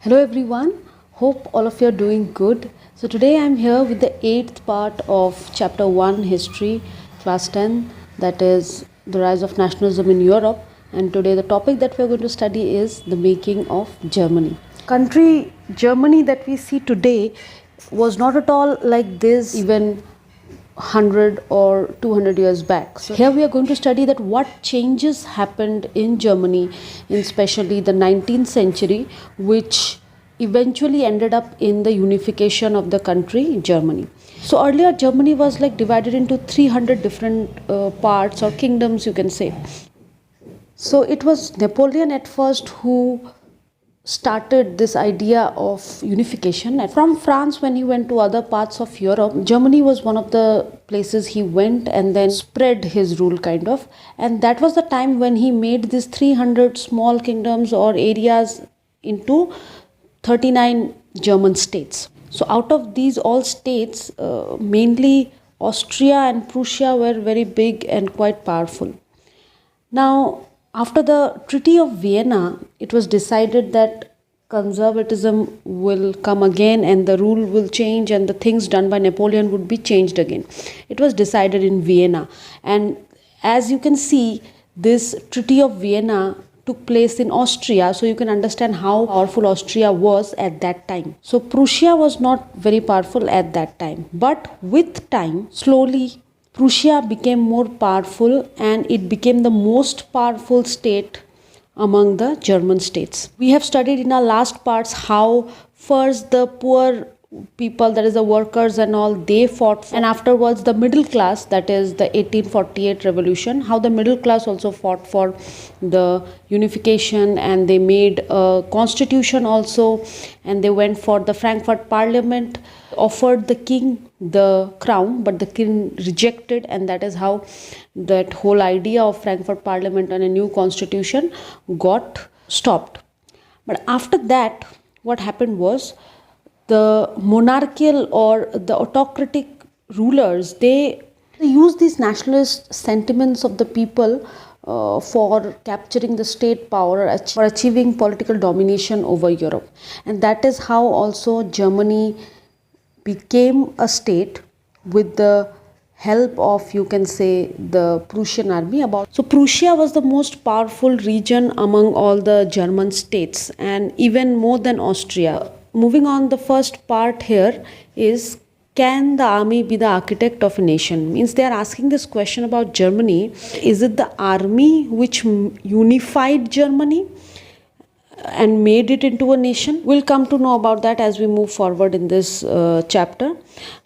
Hello everyone, hope all of you are doing good. So today I'm here with the 8th part of chapter 1 history, class 10, that is the rise of nationalism in Europe. And today the topic that we're going to study is the making of Germany. Country Germany that we see today was not at all like this even 100 or 200 years back. So here we are going to study that what changes happened in Germany in especially the 19th century, which eventually ended up in the unification of the country Germany. So earlier Germany was like divided into 300 different parts or kingdoms, you can say. So it was Napoleon at first who started this idea of unification. And from France, when he went to other parts of Europe, Germany was one of the places he went and then spread his rule kind of. And that was the time when he made these 300 small kingdoms or areas into 39 German states. So out of these all states, mainly Austria and Prussia were very big and quite powerful. Now, after the Treaty of Vienna, it was decided that conservatism will come again and the rule will change and the things done by Napoleon would be changed again. It was decided in Vienna. And as you can see, this Treaty of Vienna took place in Austria, so you can understand how powerful Austria was at that time. So Prussia was not very powerful at that time. But with time, slowly Prussia became more powerful and it became the most powerful state among the German states. We have studied in our last parts how first the poor people, that is the workers and all, they fought and afterwards the middle class, that is the 1848 revolution, how the middle class also fought for the unification and they made a constitution also, and they went for the Frankfurt Parliament, offered the king the crown, but the king rejected, and that is how that whole idea of Frankfurt Parliament and a new constitution got stopped. But after that, what happened was the monarchical or the autocratic rulers, they use these nationalist sentiments of the people for capturing the state power, for achieving political domination over Europe. And that is how also Germany became a state with the help of, you can say, the Prussian army. So Prussia was the most powerful region among all the German states and even more than Austria. Moving on, the first part here is, can the army be the architect of a nation? Means they are asking this question about Germany. Is it the army which unified Germany and made it into a nation? We'll come to know about that as we move forward in this chapter.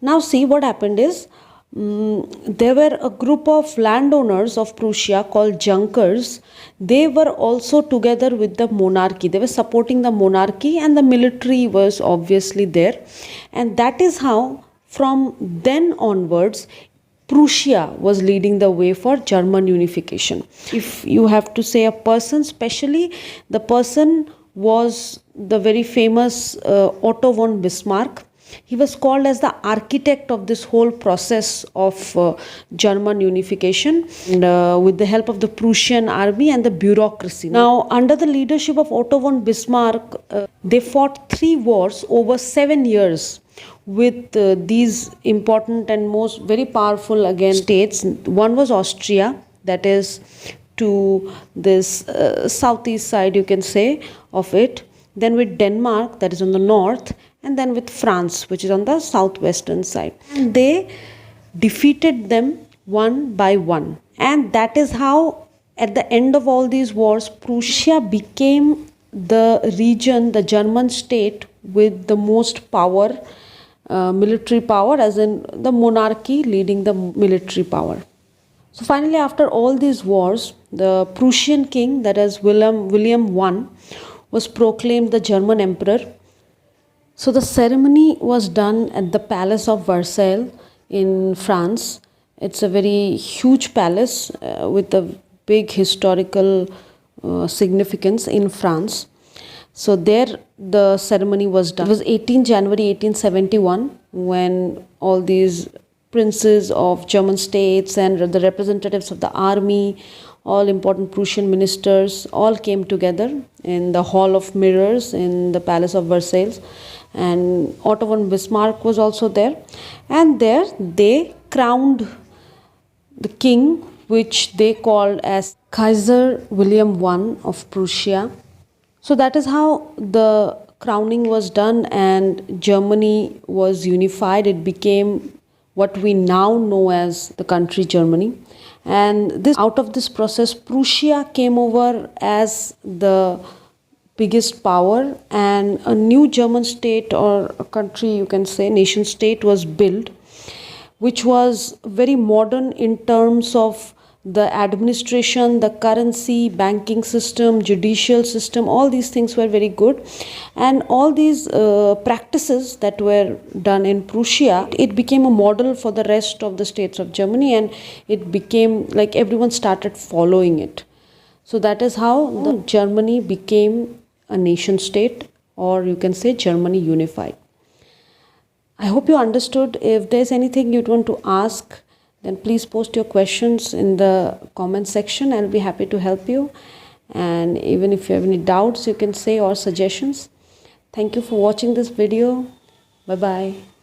Now see, what happened is, there were a group of landowners of Prussia called Junkers. They were also together with the monarchy. They were supporting the monarchy and the military was obviously there. And that is how from then onwards Prussia was leading the way for German unification. If you have to say a person, especially the person was the very famous Otto von Bismarck. He was called as the architect of this whole process of German unification, and with the help of the Prussian army and the bureaucracy. Now, under the leadership of Otto von Bismarck, they fought 3 wars over 7 years with these important and most very powerful again states. One was Austria, that is to this southeast side, you can say, of it. Then with Denmark, that is on the north, and then with France, which is on the southwestern side. And they defeated them one by one. And that is how, at the end of all these wars, Prussia became the region, the German state with the most power, military power, as in the monarchy leading the military power. So finally, after all these wars, the Prussian king, that is William I, was proclaimed the German emperor. So the ceremony was done at the Palace of Versailles in France. It's a very huge palace with a big historical significance in France. So there the ceremony was done. It was 18 January 1871 when all these princes of German states and the representatives of the army, all important Prussian ministers all came together in the Hall of Mirrors in the Palace of Versailles, and Otto von Bismarck was also there, and there they crowned the king, which they called as Kaiser William I of Prussia. So that is how the crowning was done, and Germany was unified. It became what we now know as the country Germany. And this, out of this process, Prussia came over as the biggest power, and a new German state, or a country, you can say, nation state, was built, which was very modern in terms of the administration, the currency, banking system, judicial system. All these things were very good, and all these practices that were done in Prussia, it became a model for the rest of the states of Germany, and it became like everyone started following it. So that is how the Germany became a nation state, or you can say Germany unified. I hope you understood. If there's anything you'd want to ask, then please post your questions in the comment section. I'll be happy to help you. And even if you have any doubts, you can say, or suggestions. Thank you for watching this video. Bye-bye.